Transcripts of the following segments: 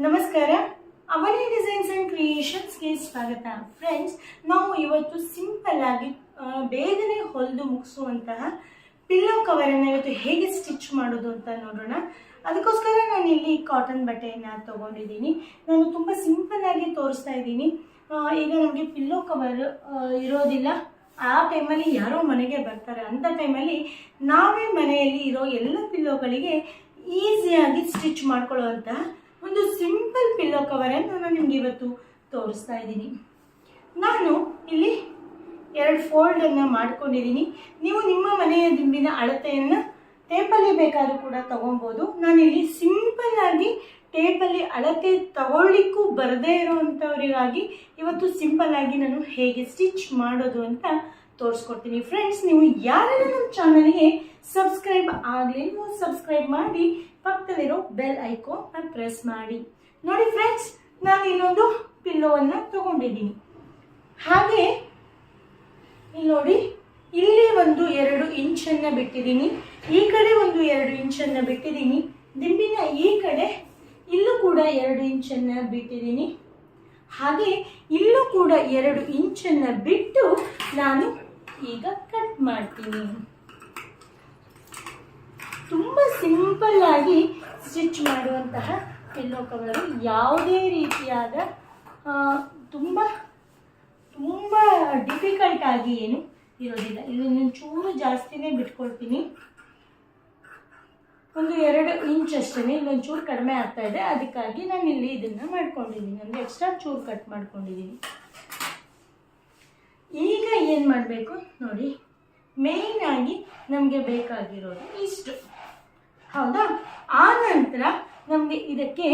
ನಮಸ್ಕಾರ. ಅವನಿ designs and ಕ್ರಿಯೇಷನ್ಸ್ಗೆ ಸ್ವಾಗತ. Friends, ನಾವು ಇವತ್ತು ಸಿಂಪಲ್ ಆಗಿ ಬೇಗನೆ ಹೊಲಿದು ಮುಗಿಸುವಂತಹ ಪಿಲ್ಲೋ ಕವರನ್ನು ಇವತ್ತು ಹೇಗೆ ಸ್ಟಿಚ್ ಮಾಡೋದು ಅಂತ ನೋಡೋಣ. ಅದಕ್ಕೋಸ್ಕರ ನಾನು ಇಲ್ಲಿ ಕಾಟನ್ ಬಟ್ಟೆಯನ್ನು ತೊಗೊಂಡಿದ್ದೀನಿ. ನಾನು ತುಂಬ ಸಿಂಪಲ್ ಆಗಿ ತೋರಿಸ್ತಾ ಇದ್ದೀನಿ. ಈಗ ನಮಗೆ ಪಿಲ್ಲೋ ಕವರ್ ಇರೋದಿಲ್ಲ, ಆ ಟೈಮಲ್ಲಿ ಯಾರೋ ಮನೆಗೆ ಬರ್ತಾರೆ, ಅಂಥ ಟೈಮಲ್ಲಿ ನಾವೇ ಮನೆಯಲ್ಲಿ ಇರೋ ಎಲ್ಲ ಪಿಲ್ಲೋಗಳಿಗೆ ಈಸಿಯಾಗಿ ಸ್ಟಿಚ್ ಮಾಡ್ಕೊಳ್ಳುವಂತಹ ಒಂದು ಸಿಂಪಲ್ ಪಿಲ್ಲೋ ಕವರನ್ನು ನಾನು ನಿಮ್ಗೆ ಇವತ್ತು ತೋರಿಸ್ತಾ ಇದ್ದೀನಿ. ನಾನು ಇಲ್ಲಿ 2 ಫೋಲ್ಡನ್ನು ಮಾಡ್ಕೊಂಡಿದ್ದೀನಿ. ನೀವು ನಿಮ್ಮ ಮನೆಯ ದಿಂಬಿನ ಅಳತೆಯನ್ನು ಟೇಪಲ್ಲಿ ಬೇಕಾದರೂ ಕೂಡ ತೊಗೊಬೋದು. ನಾನಿಲ್ಲಿ ಸಿಂಪಲ್ ಆಗಿ ಟೇಪಲ್ಲಿ ಅಳತೆ ತಗೊಳ್ಳಿಕ್ಕೂ ಬರದೇ ಇರೋವಂಥವರಿಗಾಗಿ ಇವತ್ತು ಸಿಂಪಲ್ ಆಗಿ ನಾನು ಹೇಗೆ ಸ್ಟಿಚ್ ಮಾಡೋದು ಅಂತ ತೋರಿಸ್ಕೊಡ್ತೀನಿ. ಫ್ರೆಂಡ್ಸ್, ನೀವು ಯಾರೆಲ್ಲ ನಮ್ಮ ಚಾನಲ್ಗೆ ಸಬ್ಸ್ಕ್ರೈಬ್ ಆಗಲಿಲ್ಲ ಸಬ್ಸ್ಕ್ರೈಬ್ ಮಾಡಿ, ಪಕ್ಕದಲ್ಲಿರೋ ಬೆಲ್ ಐಕಾನ್ ಪ್ರೆಸ್ ಮಾಡಿ. ನೋಡಿ ಫ್ರೆಂಡ್ಸ್, ನಾನು ಇಲ್ಲೊಂದು ಪಿಲ್ಲೋವನ್ನು ತಗೊಂಡಿದ್ದೀನಿ. ಹಾಗೆ ಇಲ್ಲಿ ನೋಡಿ, ಇಲ್ಲಿ ಒಂದು 2 ಇಂಚನ್ನು ಬಿಟ್ಟಿದ್ದೀನಿ, ಈ ಕಡೆ ಒಂದು 2 ಇಂಚನ್ನು ಬಿಟ್ಟಿದ್ದೀನಿ, ದಿಂಬಿನ ಈ ಕಡೆ ಇಲ್ಲೂ ಕೂಡ 2 ಇಂಚನ್ನು ಬಿಟ್ಟಿದ್ದೀನಿ. ಹಾಗೆ ಇಲ್ಲೂ ಕೂಡ 2 ಇಂಚನ್ನು ಬಿಟ್ಟು ನಾನು ಈಗ ಕಟ್ ಮಾಡ್ತೀನಿ. ತುಂಬ ಸಿಂಪಲ್ ಆಗಿ ಸ್ಟಿಚ್ ಮಾಡುವಂತಹ ಪಿಲ್ಲೋ ಕವರು, ಯಾವುದೇ ರೀತಿಯಾದ ತುಂಬ ತುಂಬ ಡಿಫಿಕಲ್ಟ್ ಆಗಿ ಏನು ಇರೋದಿಲ್ಲ. ಇಲ್ಲಿ ಚೂರು ಜಾಸ್ತಿನೇ ಬಿಟ್ಕೊಳ್ತೀನಿ, ಒಂದು 2 ಇಂಚ್ ಅಷ್ಟೇ, ಇಲ್ಲೊಂಚೂರು ಕಡಿಮೆ ಆಗ್ತಾ ಇದೆ, ಅದಕ್ಕಾಗಿ ನಾನು ಇಲ್ಲಿ ಇದನ್ನು ಮಾಡ್ಕೊಂಡಿದ್ದೀನಿ, ಅಂದರೆ ಎಕ್ಸ್ಟ್ರಾ ಚೂರು ಕಟ್ ಮಾಡ್ಕೊಂಡಿದ್ದೀನಿ. ಈಗ ಏನು ಮಾಡಬೇಕು ನೋಡಿ, ಮೇಯ್ನ್ ಆಗಿ ನಮಗೆ ಬೇಕಾಗಿರೋದು ಇಷ್ಟು, ಹೌದಾ? ಆ ನಂತರ ನಮಗೆ ಇದಕ್ಕೆ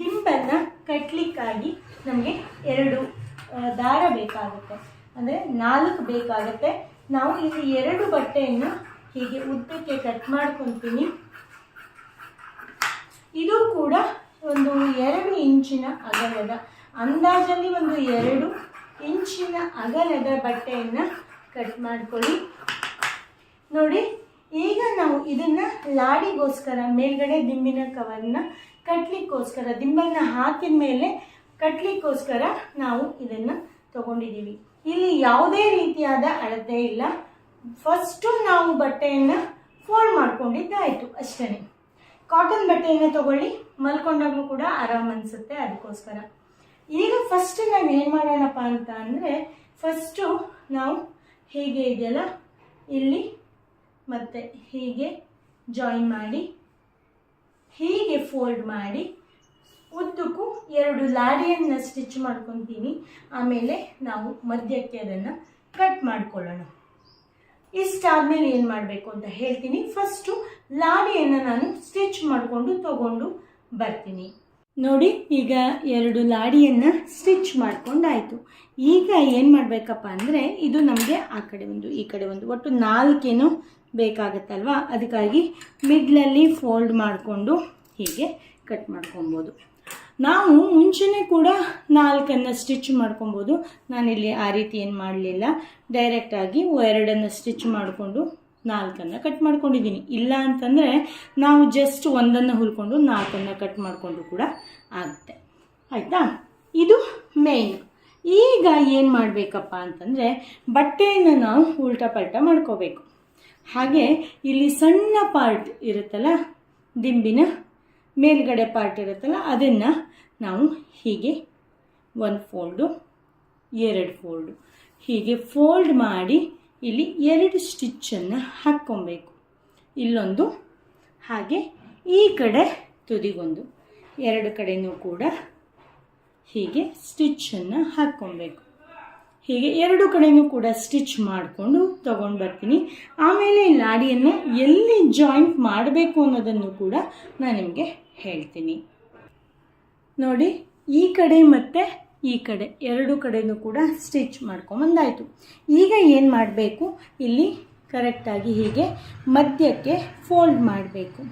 ದಿಂಬನ್ನು ಕಟ್ಲಿಕ್ಕಾಗಿ ನಮಗೆ 2 ದಾರ ಬೇಕಾಗುತ್ತೆ, ಅಂದರೆ 4 ಬೇಕಾಗುತ್ತೆ. ನಾವು ಇಲ್ಲಿ 2 ಬಟ್ಟೆಯನ್ನು ಹೀಗೆ ಉದ್ದಕ್ಕೆ ಕಟ್ ಮಾಡ್ಕೊತೀನಿ. ಇದು ಕೂಡ ಒಂದು 2 ಇಂಚಿನ ಅಗಲದ, ಅಂದಾಜಲ್ಲಿ ಒಂದು 2 ಇಂಚಿನ ಅಗಲದ ಬಟ್ಟೆಯನ್ನು ಕಟ್ ಮಾಡ್ಕೊಳ್ಳಿ. ನೋಡಿ, ಈಗ ನಾವು ಇದನ್ನು ಲಾಡಿಗೋಸ್ಕರ ಮೇಲ್ಗಡೆ ದಿಂಬಿನ ಕವರ್ನ ಕಟ್ಲಿಕ್ಕೋಸ್ಕರ, ದಿಂಬನ್ನು ಹಾಕಿದ ಮೇಲೆ ಕಟ್ಲಿಕ್ಕೋಸ್ಕರ ನಾವು ಇದನ್ನು ತಗೊಂಡಿದ್ದೀವಿ. ಇಲ್ಲಿ ಯಾವುದೇ ರೀತಿಯಾದ ಅಳತೆ ಇಲ್ಲ. ಫಸ್ಟು ನಾವು ಬಟ್ಟೆಯನ್ನು ಫೋಲ್ಡ್ ಮಾಡ್ಕೊಂಡಿದ್ದಾಯಿತು ಅಷ್ಟೇ. ಕಾಟನ್ ಬಟ್ಟೆಯನ್ನು ತಗೊಳ್ಳಿ, ಮಲ್ಕೊಂಡಾಗಲೂ ಕೂಡ ಆರಾಮ್ ಅನಿಸುತ್ತೆ, ಅದಕ್ಕೋಸ್ಕರ. ಈಗ ಫಸ್ಟ್ ನಾವು ಏನು ಮಾಡೋಣಪ್ಪ ಅಂತ ಅಂದರೆ, ಫಸ್ಟು ನಾವು ಹೀಗೆ ಇದೆಯಲ್ಲ, ಇಲ್ಲಿ ಮತ್ತು ಹೀಗೆ ಜಾಯಿನ್ ಮಾಡಿ, ಹೀಗೆ ಫೋಲ್ಡ್ ಮಾಡಿ, ಉದ್ದಕ್ಕೂ 2 ಲಾಡಿಯನ್ನು ಸ್ಟಿಚ್ ಮಾಡ್ಕೊತೀನಿ. ಆಮೇಲೆ ನಾವು ಮಧ್ಯಕ್ಕೆ ಅದನ್ನು ಕಟ್ ಮಾಡ್ಕೊಳ್ಳೋಣ. ಇಷ್ಟಾದಮೇಲೆ ಏನು ಮಾಡಬೇಕು ಅಂತ ಹೇಳ್ತೀನಿ. ಫಸ್ಟು ಲಾಡಿಯನ್ನು ನಾನು ಸ್ಟಿಚ್ ಮಾಡಿಕೊಂಡು ತಗೊಂಡು ಬರ್ತೀನಿ. ನೋಡಿ, ಈಗ 2 ಲಾಡಿಯನ್ನು ಸ್ಟಿಚ್ ಮಾಡ್ಕೊಂಡಾಯಿತು. ಈಗ ಏನು ಮಾಡಬೇಕಪ್ಪ ಅಂದರೆ, ಇದು ನಮಗೆ ಆ ಕಡೆ ಒಂದು ಈ ಕಡೆ ಒಂದು ಒಟ್ಟು 4 ಬೇಕಾಗತ್ತಲ್ವ, ಅದಕ್ಕಾಗಿ ಮಿಡ್ಲಲ್ಲಿ ಫೋಲ್ಡ್ ಮಾಡಿಕೊಂಡು ಹೀಗೆ ಕಟ್ ಮಾಡ್ಕೊಬೋದು. ನಾವು ಮುಂಚೆನೇ ಕೂಡ 4 ಸ್ಟಿಚ್ ಮಾಡ್ಕೊಬೋದು. ನಾನಿಲ್ಲಿ ಆ ರೀತಿ ಏನು ಮಾಡಲಿಲ್ಲ, ಡೈರೆಕ್ಟಾಗಿ 2 ಸ್ಟಿಚ್ ಮಾಡಿಕೊಂಡು 4 ಕಟ್ ಮಾಡ್ಕೊಂಡಿದ್ದೀನಿ. ಇಲ್ಲ ಅಂತಂದರೆ ನಾವು ಜಸ್ಟ್ 1 ಹುಲ್ಕೊಂಡು 4 ಕಟ್ ಮಾಡಿಕೊಂಡು ಕೂಡ ಆಗುತ್ತೆ, ಆಯಿತಾ? ಇದು ಮೇಯ್ನ್. ಈಗ ಏನು ಮಾಡಬೇಕಪ್ಪ ಅಂತಂದರೆ, ಬಟ್ಟೆಯನ್ನು ನಾವು ಉಲ್ಟಾ ಪಲ್ಟಾ ಮಾಡ್ಕೋಬೇಕು. ಹಾಗೆ ಇಲ್ಲಿ ಸಣ್ಣ ಪಾರ್ಟ್ ಇರುತ್ತಲ್ಲ, ದಿಂಬಿನ ಮೇಲ್ಗಡೆ ಪಾರ್ಟ್ ಇರುತ್ತಲ್ಲ, ಅದನ್ನು ನಾವು ಹೀಗೆ 1 ಫೋಲ್ಡು 2 ಫೋಲ್ಡು ಹೀಗೆ ಫೋಲ್ಡ್ ಮಾಡಿ ಇಲ್ಲಿ 2 ಸ್ಟಿಚ್ಚನ್ನು ಹಾಕ್ಕೊಬೇಕು. ಇಲ್ಲೊಂದು, ಹಾಗೆ ಈ ಕಡೆ ತುದಿಗೊಂದು, 2 ಕಡೆಯೂ ಕೂಡ ಹೀಗೆ ಸ್ಟಿಚ್ಚನ್ನು ಹಾಕ್ಕೊಬೇಕು. ಹೀಗೆ 2 ಕಡೆಯೂ ಕೂಡ ಸ್ಟಿಚ್ ಮಾಡಿಕೊಂಡು ತೊಗೊಂಡು ಬರ್ತೀನಿ. ಆಮೇಲೆ ಲಾಡಿಯನ್ನು ಎಲ್ಲಿ ಜಾಯಿಂಟ್ ಮಾಡಬೇಕು ಅನ್ನೋದನ್ನು ಕೂಡ ನಾನು ನಿಮಗೆ ಹೇಳ್ತೀನಿ. ನೋಡಿ, ಈ ಕಡೆ ಮತ್ತು ಈ ಕಡೆ 2 ಕಡೆಯೂ ಕೂಡ ಸ್ಟಿಚ್ ಮಾಡ್ಕೊಂಬಂದಾಯಿತು. ಈಗ ಏನು ಮಾಡಬೇಕು, ಇಲ್ಲಿ ಕರೆಕ್ಟಾಗಿ ಹೀಗೆ ಮಧ್ಯಕ್ಕೆ ಫೋಲ್ಡ್ ಮಾಡಬೇಕು.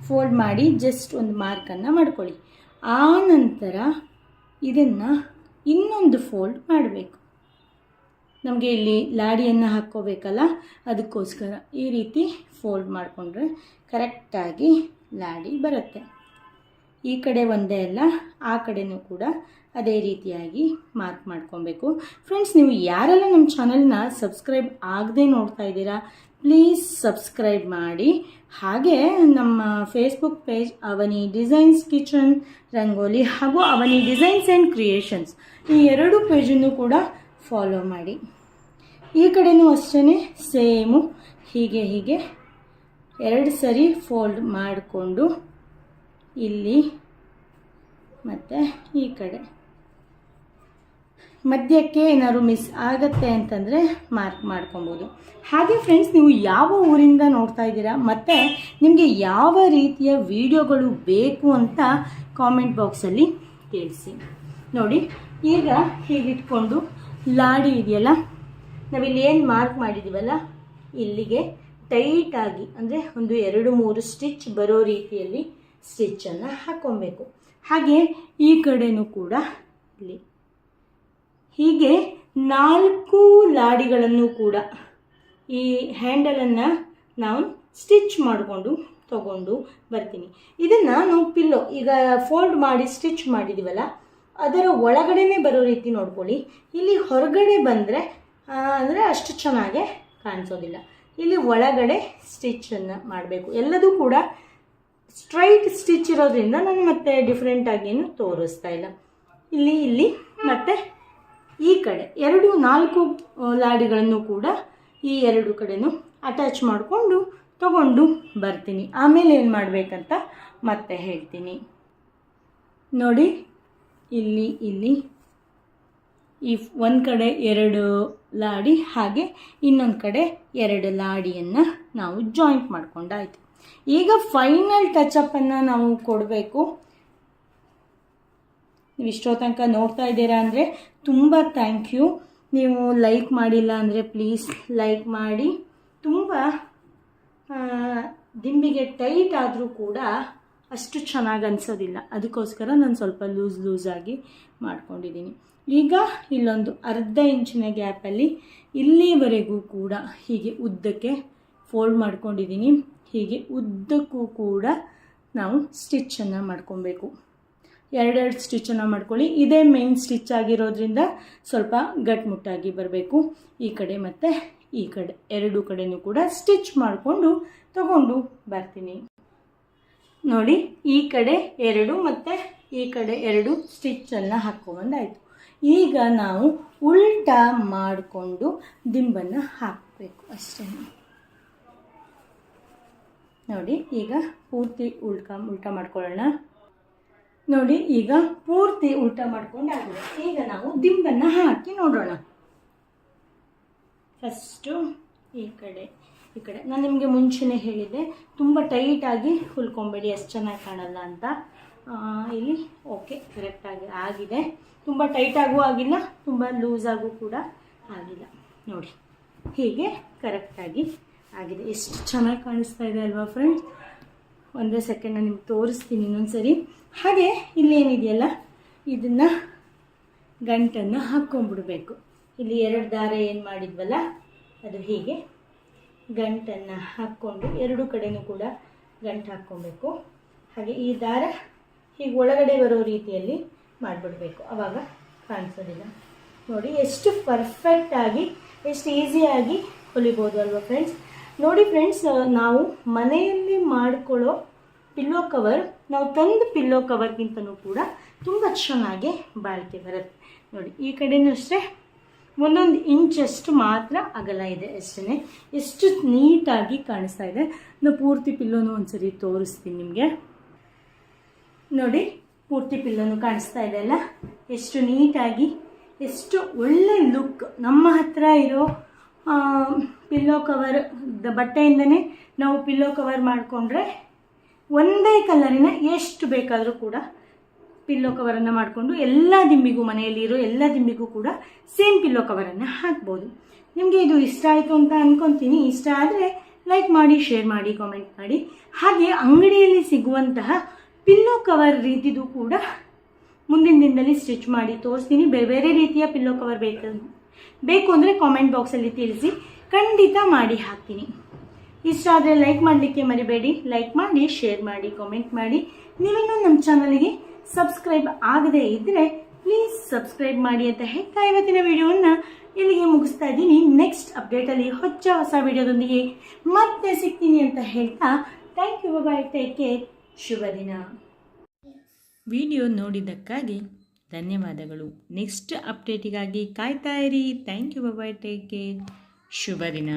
ಫೋಲ್ಡ್ ಮಾಡಿ ಜಸ್ಟ್ ಒಂದು ಮಾರ್ಕನ್ನು ಮಾಡ್ಕೊಳ್ಳಿ. ಆ ನಂತರ ಇದನ್ನು ಇನ್ನೊಂದು ಫೋಲ್ಡ್ ಮಾಡಬೇಕು. ನಮಗೆ ಇಲ್ಲಿ ಲಾಡಿಯನ್ನು ಹಾಕ್ಕೋಬೇಕಲ್ಲ, ಅದಕ್ಕೋಸ್ಕರ ಈ ರೀತಿ ಫೋಲ್ಡ್ ಮಾಡಿಕೊಂಡ್ರೆ ಕರೆಕ್ಟಾಗಿ ಲಾಡಿ ಬರುತ್ತೆ. ಈ ಕಡೆ ಒಂದೇ ಅಲ್ಲ, ಆ ಕಡೆನೂ ಕೂಡ ಅದೇ ರೀತಿಯಾಗಿ ಮಾರ್ಕ್ ಮಾಡ್ಕೊಬೇಕು. ಫ್ರೆಂಡ್ಸ್, ನೀವು ಯಾರೆಲ್ಲ ನಮ್ಮ ಚಾನಲ್ನ ಸಬ್ಸ್ಕ್ರೈಬ್ ಆಗದೆ ನೋಡ್ತಾ ಇದ್ದೀರಾ, ಪ್ಲೀಸ್ ಸಬ್ಸ್ಕ್ರೈಬ್ ಮಾಡಿ. ಹಾಗೆ ನಮ್ಮ ಫೇಸ್ಬುಕ್ ಪೇಜ್ ಅವನಿ ಡಿಸೈನ್ಸ್ ಕಿಚನ್ ರಂಗೋಲಿ ಹಾಗೂ ಅವನಿ ಡಿಸೈನ್ಸ್ ಆ್ಯಂಡ್ ಕ್ರಿಯೇಷನ್ಸ್, ಈ 2 ಪೇಜನ್ನು ಕೂಡ ಫಾಲೋ ಮಾಡಿ. ಈ ಕಡೆನೂ ಅಷ್ಟೇ ಸೇಮು ಹೀಗೆ 2 ಸರಿ ಫೋಲ್ಡ್ ಮಾಡಿಕೊಂಡು ಇಲ್ಲಿ ಮತ್ತು ಈ ಕಡೆ ಮಧ್ಯಕ್ಕೆ ಏನಾದ್ರು ಮಿಸ್ ಆಗುತ್ತೆ ಅಂತಂದರೆ ಮಾರ್ಕ್ ಮಾಡ್ಕೊಬೋದು. ಹಾಗೆ ಫ್ರೆಂಡ್ಸ್, ನೀವು ಯಾವ ಊರಿಂದ ನೋಡ್ತಾ ಇದ್ದೀರಾ ಮತ್ತು ನಿಮಗೆ ಯಾವ ರೀತಿಯ ವಿಡಿಯೋಗಳು ಬೇಕು ಅಂತ ಕಾಮೆಂಟ್ ಬಾಕ್ಸಲ್ಲಿ ತಿಳಿಸಿ. ನೋಡಿ, ಈಗ ಹೀಗಿಟ್ಕೊಂಡು ಲಾಡಿ ಇದೆಯಲ್ಲ, ನಾವಿಲ್ಲಿ ಏನು ಮಾರ್ಕ್ ಮಾಡಿದ್ದೀವಲ್ಲ, ಇಲ್ಲಿಗೆ ಟೈಟಾಗಿ ಅಂದರೆ ಒಂದು 2-3 ಸ್ಟಿಚ್ ಬರೋ ರೀತಿಯಲ್ಲಿ ಸ್ಟಿಚ್ಚನ್ನು ಹಾಕ್ಕೊಬೇಕು. ಹಾಗೆ ಈ ಕಡೆನೂ ಕೂಡ ಇಲ್ಲಿ ಹೀಗೆ 4 ಲಾಡಿಗಳನ್ನು ಕೂಡ ಈ ಹ್ಯಾಂಡಲನ್ನು ನಾವು ಸ್ಟಿಚ್ ಮಾಡಿಕೊಂಡು ತಗೊಂಡು ಬರ್ತೀನಿ. ಇದನ್ನು ನಾವು ಪಿಲ್ಲೋ ಈಗ ಫೋಲ್ಡ್ ಮಾಡಿ ಸ್ಟಿಚ್ ಮಾಡಿದ್ದೀವಲ್ಲ, ಅದರ ಒಳಗಡೆನೇ ಬರೋ ರೀತಿ ನೋಡ್ಕೊಳ್ಳಿ. ಇಲ್ಲಿ ಹೊರಗಡೆ ಬಂದರೆ ಅಂದರೆ ಅಷ್ಟು ಚೆನ್ನಾಗೆ ಕಾಣಿಸೋದಿಲ್ಲ. ಇಲ್ಲಿ ಒಳಗಡೆ ಸ್ಟಿಚ್ಚನ್ನು ಮಾಡಬೇಕು. ಎಲ್ಲದೂ ಕೂಡ ಸ್ಟ್ರೈಟ್ ಸ್ಟಿಚ್ ಇರೋದ್ರಿಂದ ನಾನು ಮತ್ತೆ ಡಿಫ್ರೆಂಟಾಗಿ ಏನು ತೋರಿಸ್ತಾ ಇಲ್ಲ. ಇಲ್ಲಿ ಮತ್ತು ಈ ಕಡೆ 4 ಲಾಡಿಗಳನ್ನು ಕೂಡ ಈ 2 ಕಡೆನೂ ಅಟ್ಯಾಚ್ ಮಾಡಿಕೊಂಡು ತಗೊಂಡು ಬರ್ತೀನಿ. ಆಮೇಲೆ ಏನು ಮಾಡಬೇಕಂತ ಮತ್ತೆ ಹೇಳ್ತೀನಿ. ನೋಡಿ, ಇಲ್ಲಿ ಈ ಒಂದು ಕಡೆ 2 ಲಾಡಿ ಹಾಗೆ ಇನ್ನೊಂದು ಕಡೆ 2 ಲಾಡಿಯನ್ನು ನಾವು ಜಾಯಿಂಟ್ ಮಾಡ್ಕೊಂಡಾಯಿತು. ಈಗ ಫೈನಲ್ ಟಚಪ್ಪನ್ನು ನಾವು ಕೊಡಬೇಕು. ನೀವು ಇಷ್ಟೋ ತನಕ ನೋಡ್ತಾ ಇದ್ದೀರಾ ಅಂದರೆ ತುಂಬ ಥ್ಯಾಂಕ್ ಯು. ನೀವು ಲೈಕ್ ಮಾಡಿಲ್ಲ ಅಂದರೆ ಪ್ಲೀಸ್ ಲೈಕ್ ಮಾಡಿ. ತುಂಬ ದಿಂಬಿಗೆ ಟೈಟ್ ಆದರೂ ಕೂಡ ಅಷ್ಟು ಚೆನ್ನಾಗಿ ಅನಿಸೋದಿಲ್ಲ, ಅದಕ್ಕೋಸ್ಕರ ನಾನು ಸ್ವಲ್ಪ ಲೂಸಾಗಿ ಮಾಡ್ಕೊಂಡಿದ್ದೀನಿ. ಈಗ ಇಲ್ಲೊಂದು ಅರ್ಧ ಇಂಚಿನ ಗ್ಯಾಪಲ್ಲಿ ಇಲ್ಲಿವರೆಗೂ ಕೂಡ ಹೀಗೆ ಉದ್ದಕ್ಕೆ ಫೋಲ್ಡ್ ಮಾಡ್ಕೊಂಡಿದ್ದೀನಿ. ಹೀಗೆ ಉದ್ದಕ್ಕೂ ಕೂಡ ನಾವು ಸ್ಟಿಚ್ಚನ್ನು ಮಾಡ್ಕೊಬೇಕು. 2 ಸ್ಟಿಚ್ಚನ್ನು ಮಾಡ್ಕೊಳ್ಳಿ. ಇದೇ ಮೇನ್ ಸ್ಟಿಚ್ ಆಗಿರೋದ್ರಿಂದ ಸ್ವಲ್ಪ ಗಟ್ಟಿಮುಟ್ಟಾಗಿ ಬರಬೇಕು. ಈ ಕಡೆ ಮತ್ತು ಈ ಕಡೆ 2 ಕಡೆನೂ ಕೂಡ ಸ್ಟಿಚ್ ಮಾಡಿಕೊಂಡು ತಗೊಂಡು ಬರ್ತೀನಿ. ನೋಡಿ, ಈ ಕಡೆ 2 ಮತ್ತು ಈ ಕಡೆ 2 ಸ್ಟಿಚ್ಚನ್ನು ಹಾಕ್ಕೊಂಡಾಯಿತು. ಈಗ ನಾವು ಉಲ್ಟಾ ಮಾಡಿಕೊಂಡು ದಿಂಬನ್ನು ಹಾಕಬೇಕು ಅಷ್ಟೇ. ನೋಡಿ, ಈಗ ಪೂರ್ತಿ ಉಲ್ಟಾ ಮಾಡ್ಕೊಳ್ಳೋಣ. ನೋಡಿ, ಈಗ ಪೂರ್ತಿ ಉಲ್ಟಾ ಮಾಡ್ಕೊಂಡಾಗಿದೆ. ಈಗ ನಾವು ದಿಂಬನ್ನು ಹಾಕಿ ನೋಡೋಣ. ಫಸ್ಟು ಈ ಕಡೆ ನಾನು ನಿಮಗೆ ಮುಂಚೆನೇ ಹೇಳಿದ್ದೆ, ತುಂಬ ಟೈಟಾಗಿ ಹೊಲ್ಕೊಬೇಡಿ, ಅಷ್ಟು ಚೆನ್ನಾಗಿ ಕಾಣಲ್ಲ ಅಂತ. ಇಲ್ಲಿ ಓಕೆ, ಕರೆಕ್ಟಾಗಿ ಆಗಿದೆ. ತುಂಬ ಟೈಟಾಗೂ ಆಗಿಲ್ಲ, ತುಂಬ ಲೂಸಾಗೂ ಕೂಡ ಆಗಿಲ್ಲ. ನೋಡಿ, ಹೀಗೆ ಕರೆಕ್ಟಾಗಿ ಆಗಿದೆ. ಎಷ್ಟು ಚೆನ್ನಾಗಿ ಕಾಣಿಸ್ತಾ ಇದೆ ಅಲ್ವಾ ಫ್ರೆಂಡ್ಸ್? ಒಂದೇ ಸೆಕೆಂಡ್ ನಾನು ನಿಮ್ಗೆ ತೋರಿಸ್ತೀನಿ ಇನ್ನೊಂದು ಸರಿ. ಹಾಗೆ ಇಲ್ಲೇನಿದೆಯಲ್ಲ, ಇದನ್ನು ಗಂಟನ್ನು ಹಾಕ್ಕೊಂಡ್ಬಿಡ್ಬೇಕು. ಇಲ್ಲಿ 2 ದಾರ ಏನು ಮಾಡಿದ್ವಲ್ಲ, ಅದು ಹೀಗೆ ಗಂಟನ್ನು ಹಾಕ್ಕೊಂಡು 2 ಕಡೆನೂ ಕೂಡ ಗಂಟು ಹಾಕ್ಕೊಬೇಕು. ಹಾಗೆ ಈ ದಾರ ಹೀಗೆ ಒಳಗಡೆ ಬರೋ ರೀತಿಯಲ್ಲಿ ಮಾಡಿಬಿಡಬೇಕು, ಆವಾಗ ಕಾಣಿಸೋದಿಲ್ಲ. ನೋಡಿ, ಎಷ್ಟು ಪರ್ಫೆಕ್ಟಾಗಿ, ಎಷ್ಟು ಈಸಿಯಾಗಿ ಹೊಲಿಬೋದು ಅಲ್ವಾ ಫ್ರೆಂಡ್ಸ್? ನೋಡಿ ಫ್ರೆಂಡ್ಸ್, ನಾವು ಮನೆಯಲ್ಲಿ ಮಾಡಿಕೊಳ್ಳೋ ಪಿಲ್ಲೋ ಕವರ್ ನಾವು ತಂದು ಪಿಲ್ಲೋ ಕವರ್ಗಿಂತನೂ ಕೂಡ ತುಂಬ ಚೆನ್ನಾಗಿ ಬಾಳಿಕೆ ಬರುತ್ತೆ. ನೋಡಿ, ಈ ಕಡೆಯೂ ಅಷ್ಟೇ 1 ಇಂಚಷ್ಟು ಮಾತ್ರ ಅಗಲ ಇದೆ ಅಷ್ಟೇ. ಎಷ್ಟು ನೀಟಾಗಿ ಕಾಣಿಸ್ತಾ ಇದೆ. ನಾನು ಪೂರ್ತಿ ಪಿಲ್ಲೋನು ಒಂದ್ಸರಿ ತೋರಿಸ್ತೀನಿ ನಿಮಗೆ. ನೋಡಿ, ಪೂರ್ತಿ ಪಿಲ್ಲೋನು ಕಾಣಿಸ್ತಾ ಇದೆ ಅಲ್ಲ, ಎಷ್ಟು ನೀಟಾಗಿ, ಎಷ್ಟು ಒಳ್ಳೆ ಲುಕ್. ನಮ್ಮ ಹತ್ರ ಇರೋ ಪಿಲ್ಲೋ ಕವರ್ ಬಟ್ಟೆಯಿಂದನೇ ನಾವು ಪಿಲ್ಲೋ ಕವರ್ ಮಾಡಿಕೊಂಡ್ರೆ ಒಂದೇ ಕಲರಿನ ಎಷ್ಟು ಬೇಕಾದರೂ ಕೂಡ ಪಿಲ್ಲೋ ಕವರನ್ನು ಮಾಡಿಕೊಂಡು ಎಲ್ಲ ದಿಂಬಿಗೂ, ಮನೆಯಲ್ಲಿರೋ ಎಲ್ಲ ದಿಂಬಿಗೂ ಕೂಡ ಸೇಮ್ ಪಿಲ್ಲೋ ಕವರನ್ನು ಹಾಕ್ಬೋದು. ನಿಮಗೆ ಇದು ಇಷ್ಟ ಆಯಿತು ಅಂತ ಅಂದ್ಕೊತೀನಿ. ಇಷ್ಟ ಆದರೆ ಲೈಕ್ ಮಾಡಿ, ಶೇರ್ ಮಾಡಿ, ಕಾಮೆಂಟ್ ಮಾಡಿ. ಹಾಗೆ ಅಂಗಡಿಯಲ್ಲಿ ಸಿಗುವಂತಹ ಪಿಲ್ಲೋ ಕವರ್ ರೀತಿದು ಕೂಡ ಮುಂದಿನ ದಿನದಲ್ಲಿ ಸ್ಟಿಚ್ ಮಾಡಿ ತೋರಿಸ್ತೀನಿ. ಬೇರೆ ಬೇರೆ ರೀತಿಯ ಪಿಲ್ಲೋ ಕವರ್ ಬೇಕು ಅಂದರೆ ಕಾಮೆಂಟ್ ಬಾಕ್ಸಲ್ಲಿ ತಿಳಿಸಿ, ಖಂಡಿತ ಮಾಡಿ ಹಾಕ್ತೀನಿ. ಇಷ್ಟ ಆದರೆ ಲೈಕ್ ಮಾಡಲಿಕ್ಕೆ ಮರಿಬೇಡಿ. ಲೈಕ್ ಮಾಡಿ, ಶೇರ್ ಮಾಡಿ, ಕಾಮೆಂಟ್ ಮಾಡಿ. ನೀವಿನ್ನೂ ನಮ್ಮ ಚಾನಲ್ಗೆ ಸಬ್ಸ್ಕ್ರೈಬ್ ಆಗದೇ ಇದ್ದರೆ ಪ್ಲೀಸ್ ಸಬ್ಸ್ಕ್ರೈಬ್ ಮಾಡಿ ಅಂತ ಹೇಳ್ತಾ ಇವತ್ತಿನ ವಿಡಿಯೋವನ್ನು ಇಲ್ಲಿಗೆ ಮುಗಿಸ್ತಾ ಇದ್ದೀನಿ. ನೆಕ್ಸ್ಟ್ ಅಪ್ಡೇಟಲ್ಲಿ ಹೊಸ ವಿಡಿಯೋದೊಂದಿಗೆ ಮತ್ತೆ ಸಿಗ್ತೀನಿ ಅಂತ ಹೇಳ್ತಾ thank you, bye, take care, ಶುಭ ದಿನ. ವಿಡಿಯೋ ನೋಡಿದ್ದಕ್ಕಾಗಿ ಧನ್ಯವಾದಗಳು. ನೆಕ್ಸ್ಟ್ ಅಪ್ಡೇಟಿಗಾಗಿ ಕಾಯ್ತಾ ಇರಿ. Thank you, bye, take care, ಶುಭ ದಿನ.